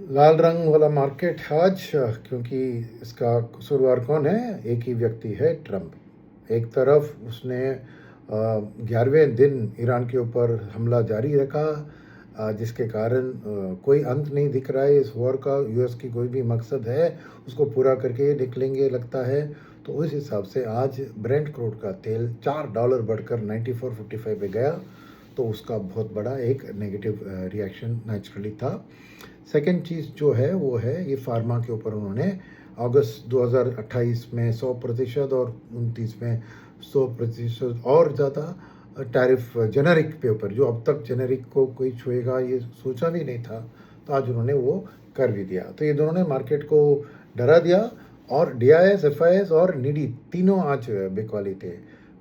लाल रंग वाला मार्केट आज, क्योंकि इसका कसूरवार कौन है? एक ही व्यक्ति है, ट्रंप। एक तरफ उसने 11वें दिन ईरान के ऊपर हमला जारी रखा, जिसके कारण कोई अंत नहीं दिख रहा है इस वॉर का। यूएस की कोई भी मकसद है उसको पूरा करके निकलेंगे लगता है। तो उस हिसाब से आज ब्रेंट क्रूड का तेल $4 बढ़कर 94.55 पे गया। तो उसका बहुत बड़ा एक नेगेटिव रिएक्शन नेचुरली था। सेकेंड चीज़ जो है वो है ये फार्मा के ऊपर उन्होंने अगस्त 2028 में 100% और 29 में 100% और ज़्यादा टैरिफ जेनरिक पे ऊपर, जो अब तक जेनरिक को कोई छुएगा ये सोचा भी नहीं था, तो आज उन्होंने वो कर भी दिया। तो ये दोनों ने मार्केट को डरा दिया और DIS, FIS और निडी तीनों आज बिकवाली थे।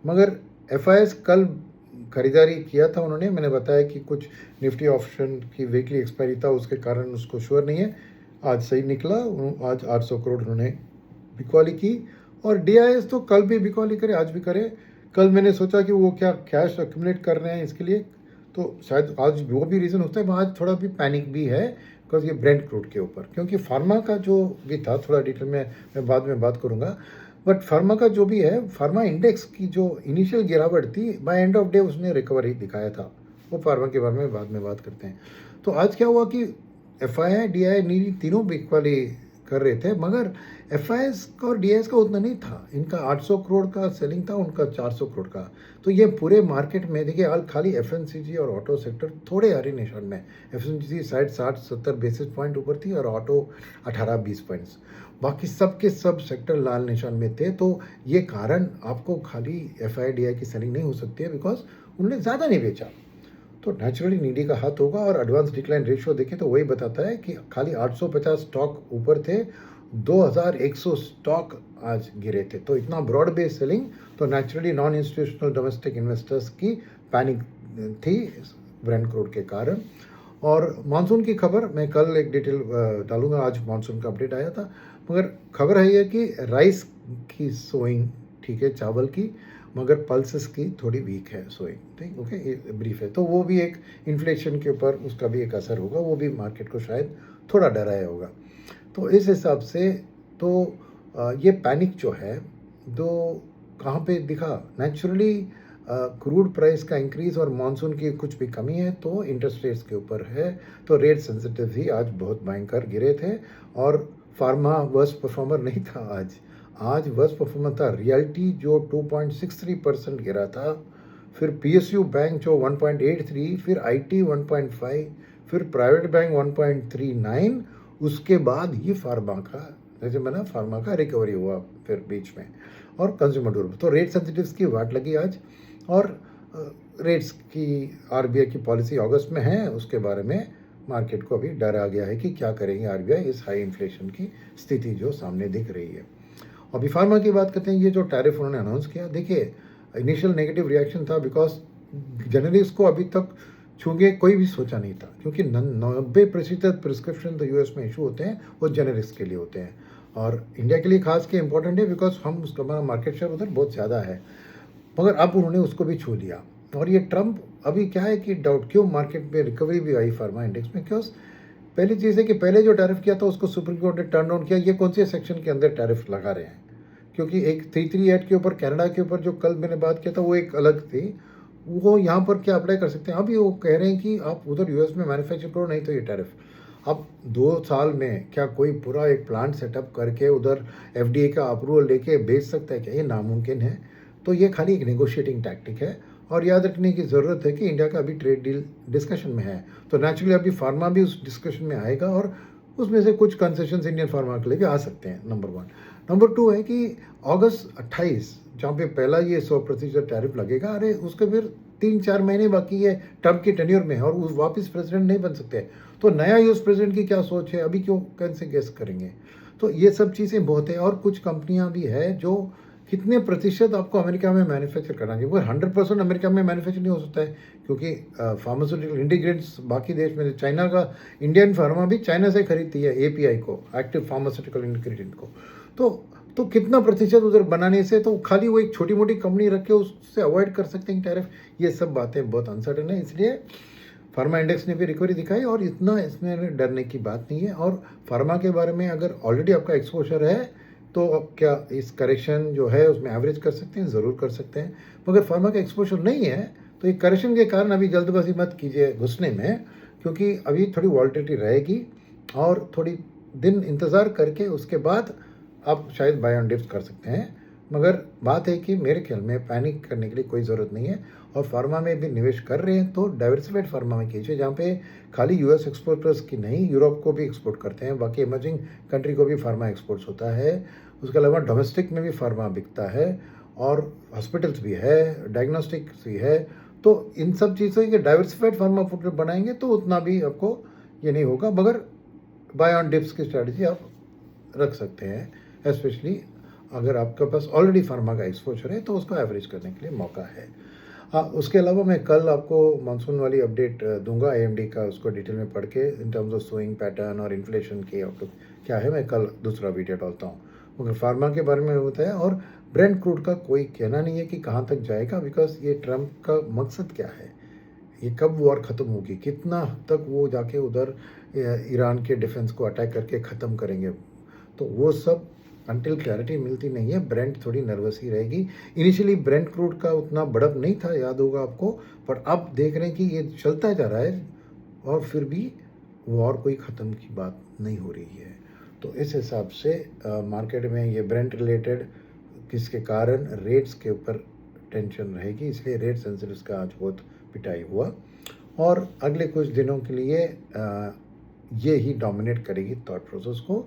मगर FIS कल खरीदारी किया था उन्होंने, मैंने बताया कि कुछ निफ्टी ऑप्शन की वीकली एक्सपायरी था, उसके कारण उसको श्योर नहीं है। आज सही निकला, आज 800 करोड़ उन्होंने बिकवाली की। और DIS तो कल भी बिकवाली करे, आज भी करे। कल मैंने सोचा कि वो क्या कैश अक्यूमुलेट कर रहे हैं इसके लिए, तो शायद आज वो भी रीज़न होता है। आज थोड़ा भी पैनिक भी है बिकॉज ये ब्रेंट क्रूड के ऊपर, क्योंकि फार्मा का जो भी था थोड़ा डिटेल में मैं बाद में बात करूँगा। बट फार्मा का जो भी है, फार्मा इंडेक्स की जो इनिशियल गिरावट थी, बाय एंड ऑफ डे उसने रिकवरी दिखाया था। वो फार्मा के बारे में बाद में बात करते हैं। तो आज क्या हुआ कि FI, DI, नीडी तीनों बिक वाले कर रहे थे, मगर FIS का और DIS का उतना नहीं था। इनका 800 करोड़ का सेलिंग था, उनका 400 करोड़ का। तो ये पूरे मार्केट में देखिए, हाल खाली FMCG और ऑटो सेक्टर थोड़े हरी निशान में। FMCG शायद 60-70 बेसिस पॉइंट ऊपर थी और ऑटो 18-20 पॉइंट्स। बाकी सब के सब सेक्टर लाल निशान में थे। तो ये कारण आपको खाली FI, DI की सेलिंग नहीं हो सकती है, बिकॉज उन्होंने ज़्यादा नहीं बेचा। तो नेचुरली नीडी का हाथ होगा। और एडवांस डिक्लाइन रेशियो देखें तो वही बताता है कि खाली 850 स्टॉक ऊपर थे, 2100 स्टॉक आज गिरे थे। तो इतना ब्रॉड बेस सेलिंग, तो naturally non institutional domestic investors की पैनिक थी ब्रेंट क्रूड के कारण। और मानसून की खबर मैं कल एक डिटेल डालूंगा, आज मानसून का अपडेट आया था। मगर खबर है ये कि राइस की सोइंग ठीक है, चावल की, मगर पल्सेस की थोड़ी वीक है सोइंग, ठीक। ओके, ये ब्रीफ है। तो वो भी एक इन्फ्लेशन के ऊपर उसका भी एक असर होगा, वो भी मार्केट को शायद थोड़ा डराया होगा। तो इस हिसाब से तो ये पैनिक जो है तो कहाँ पे दिखा? नेचुरली क्रूड प्राइस का इंक्रीज और मानसून की कुछ भी कमी है तो इंटरेस्ट रेट्स के ऊपर है। तो रेट सेंसिटिव ही आज बहुत भयंकर गिरे थे। और फार्मा वर्स्ट परफॉर्मर नहीं था आज वर्स्ट परफॉर्मर था रियल्टी, जो 2.63% गिरा था। फिर PSU बैंक जो 1.83, फिर IT 1.5, फिर प्राइवेट बैंक 1.39। उसके बाद ये फार्मा का, जैसे मैंने फार्मा का रिकवरी हुआ फिर बीच में। और कंज्यूमर ड्यूरेबल, तो रेट सेंसिटिव्स की वाट लगी आज। और रेट्स की RBI की पॉलिसी अगस्त में है, उसके बारे में मार्केट को अभी डर आ गया है कि क्या करेंगे RBI इस हाई इन्फ्लेशन की स्थिति जो सामने दिख रही है। अभी फार्मा की बात करते हैं। ये जो टैरिफ उन्होंने अनाउंस किया, देखिए इनिशियल नेगेटिव रिएक्शन था, बिकॉज जनरलिस्ट को अभी तक छूंगे कोई भी सोचा नहीं था, क्योंकि 90% प्रिस्क्रिप्शन तो US में इशू होते हैं वो जेनेरिक्स के लिए होते हैं। और इंडिया के लिए खास के इंपॉर्टेंट है, बिकॉज हम उसका हमारा मार्केट शेयर उधर बहुत ज़्यादा है। मगर अब उन्होंने उसको भी छू लिया। और ये ट्रंप अभी क्या है कि डाउट क्यों मार्केट में रिकवरी भी आई फार्मा इंडेक्स में, क्यों? पहली चीज़ है कि पहले जो टैरिफ किया था उसको सुप्रीम कोर्ट ने टर्न डाउन किया। ये कौन से सेक्शन के अंदर टैरिफ लगा रहे हैं? क्योंकि एक 338 के ऊपर, कनाडा के ऊपर जो कल मैंने बात किया था वो एक अलग थी, वो यहाँ पर क्या अप्लाई कर सकते हैं? अभी वो कह रहे हैं कि आप उधर US में मैन्युफैक्चर करो, नहीं तो ये टैरिफ। अब 2 साल में क्या कोई पूरा एक प्लांट सेटअप करके उधर FDA का अप्रूवल लेके बेच सकता है क्या? ये नामुमकिन है। तो ये खाली एक नेगोशिएटिंग टैक्टिक है। और याद रखने की ज़रूरत है कि इंडिया का अभी ट्रेड डील डिस्कशन में है, तो नेचुरली अभी फार्मा भी उस डिस्कशन में आएगा और उसमें से कुछ कंसेशंस इंडियन फार्मा के लिए भी आ सकते हैं, नंबर 1। नंबर 2 है कि अगस्त 28 जहाँ पे पहला ये 100% टैरिफ लगेगा, अरे उसके फिर 3-4 महीने बाकी है ट्रम्प की टेन्योर में, और वो वापस प्रेसिडेंट नहीं बन सकते। तो नया US प्रेसिडेंट की क्या सोच है, अभी क्यों कैसे गेस करेंगे? तो ये सब चीज़ें बहुत है। और कुछ कंपनियां भी है जो कितने प्रतिशत आपको अमेरिका में मैन्युफैक्चर करना चाहिए, वो 100% अमेरिका में मैन्युफैक्चर नहीं हो सकता है, क्योंकि फार्मास्यूटिकल इंटीग्रेंट्स बाकी देश में, चाइना का इंडियन फार्मा भी चाइना से खरीदती है API को, एक्टिव फार्मास्यूटिकल इंग्रेडिएंट को। तो कितना प्रतिशत उधर बनाने से, तो खाली वो एक छोटी मोटी कंपनी रख के उससे अवॉइड कर सकते हैं टैरिफ। ये सब बातें बहुत अनसर्टेन है। इसलिए फार्मा इंडेक्स ने भी रिकवरी दिखाई और इतना इसमें डरने की बात नहीं है। और फार्मा के बारे में अगर ऑलरेडी आपका एक्सपोजर है तो अब क्या इस करेक्शन जो है उसमें एवरेज कर सकते हैं, ज़रूर कर सकते हैं। मगर फार्मा का एक्सपोजर नहीं है तो ये करेक्शन के कारण अभी जल्दबाजी मत कीजिए घुसने में, क्योंकि अभी थोड़ी वॉलेटिलिटी रहेगी और थोड़ी दिन इंतज़ार करके उसके बाद आप शायद बाय ऑन डिप्स कर सकते हैं। मगर बात है कि मेरे ख्याल में पैनिक करने के लिए कोई ज़रूरत नहीं है। और फार्मा में भी निवेश कर रहे हैं तो डाइवर्सिफाइड फार्मा में कीजिए, जहाँ पे खाली यूएस एक्सपोर्टर्स की नहीं, यूरोप को भी एक्सपोर्ट करते हैं, बाकी इमर्जिंग कंट्री को भी फार्मा एक्सपोर्ट्स होता है। उसके अलावा डोमेस्टिक में भी फार्मा बिकता है और हॉस्पिटल्स भी है, डायग्नोस्टिक्स भी है। तो इन सब चीज़ों के डाइवर्सिफाइड फार्मा फुटप्रिंट बनाएंगे तो उतना भी आपको ये नहीं होगा। मगर बाय ऑन डिप्स की स्ट्रैटेजी आप रख सकते हैं, स्पेशली अगर आपके पास ऑलरेडी फार्मा का एक्सपोजर है तो उसको एवरेज करने के लिए मौका है। उसके अलावा मैं कल आपको मानसून वाली अपडेट दूंगा एएमडी का, उसको डिटेल में पढ़ के in terms of swing pattern और इन्फ्लेशन की आउटलुक क्या है, मैं कल दूसरा वीडियो डालता हूँ। मगर फार्मा के बारे में होता है और ब्रेंट क्रूड का कोई कहना नहीं है कि कहाँ तक जाएगा, बिकॉज ये ट्रम्प का मकसद क्या है, ये कब वॉर ख़त्म होगी, कितना हद तक वो जाके उधर ईरान के डिफेंस को अटैक करके ख़त्म करेंगे, तो वो सब अनटिल क्लैरिटी मिलती नहीं है। ब्रेंट थोड़ी नर्वस ही रहेगी। इनिशियली ब्रेंट क्रूड का उतना बढ़त नहीं था, याद होगा आपको, पर अब देख रहे हैं कि ये चलता जा रहा है और फिर भी वॉर कोई ख़त्म की बात नहीं हो रही है। तो इस हिसाब से मार्केट में ये ब्रेंट रिलेटेड किसके कारण रेट्स के ऊपर टेंशन रहेगी, इसलिए रेट सेंसिटिव्स का आज बहुत पिटाई हुआ और अगले कुछ दिनों के लिए ये ही डोमिनेट करेगी थॉट प्रोसेस को।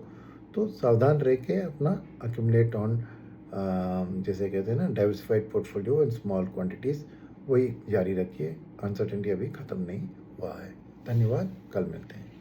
तो सावधान रह के अपना अक्यूमुलेट ऑन, जैसे कहते हैं ना, diversified portfolio in small quantities, वही जारी रखिए। अनसर्टेनिटी अभी ख़त्म नहीं हुआ है। धन्यवाद, कल मिलते हैं।